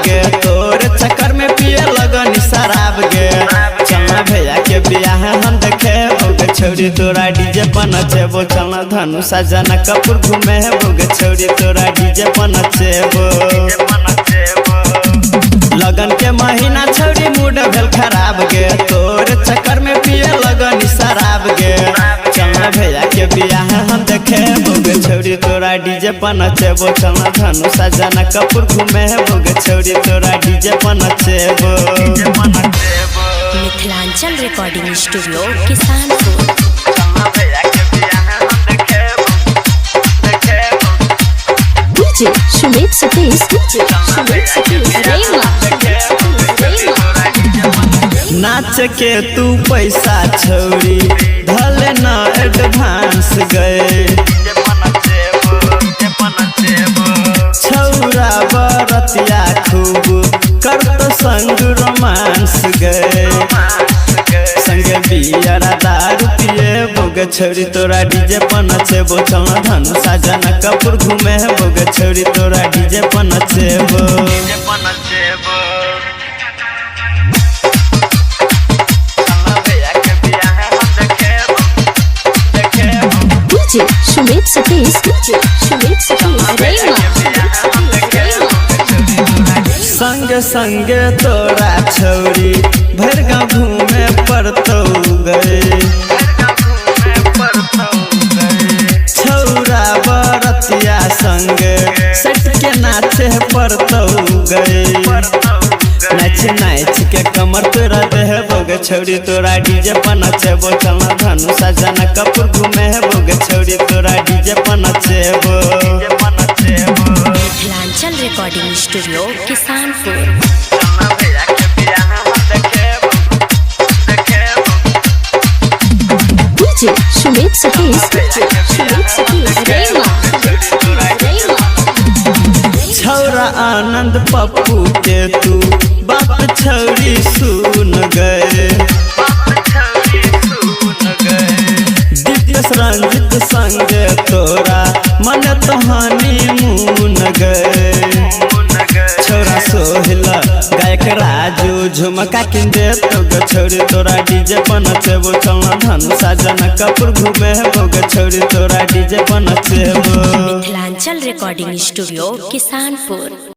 गे, तोर चक्कर में पिए लगनी शराब गे। चलना भैया के बियाह हम देखे बोगे छोड़ी तोरा डीजे पर नचेबो। चलना धनु साजना कपूर घूमे बोगे छोड़ी तोरा डीजे पर नचेबो। लगन के महीना छोड़ी मूड भेल खराब गे, तोर चक्कर में पिए लगनी शराब गे। चलना भैया के बियाह हम देखे बोगे छोड़ी तोरा डीजे पर नचेबो। चलना धनु साजना कपूर घूमे बोगे छोड़ी तोरा डीजे पर नचेबो। Mithilanchal recording studio Kisanpur. DJ Sumit Satish, Sumit Satish Rema. नाच के तू पैसा छोड़ी धले न एडवांस गए। छौरा बरतिया खूब करतो संग रोमांस गए। संगे बियरा दारू पिए बोगे छोड़ी तोरा डीजे पर नचेबो। चलना धनु साजना कपूर घूमे बोगे छोड़ी तोरा डीजे पर नचेबो। डीजे सुमित सतीश, सुमित सतीश रेमा। संगे संगे तोरा छोड़ी भर गाँव घूमे पड़तो गए। छौरा बरतिया संग सट के नाचे पड़तो गए। नाच नाच के कमर तोरा देह बोगे छोड़ी तोरा डीजे पर नचेबो। चलना धनु साजना कपूर घूमे बोगे छोड़ी तोरा डीजे पर नचेबो। Mithilanchal recording studio Kisanpur. DJ Sumit Satish, Sumit Satish Rema. छौरा आनंद पप्पू के तू बाप छौरी सुन गए। दिपेश रंजित संगे तोरा मन तहानी मुन गए। छौरा सोहिला गायक राजू झुमका किंदे तो गे छोड़ी तोरा डीजे पर नचेबो। चलना धनु साजना कपूर घूमे बोगे छोड़ी तोरा डीजे पर नचेबो। Mithilanchal recording studio Kisanpur.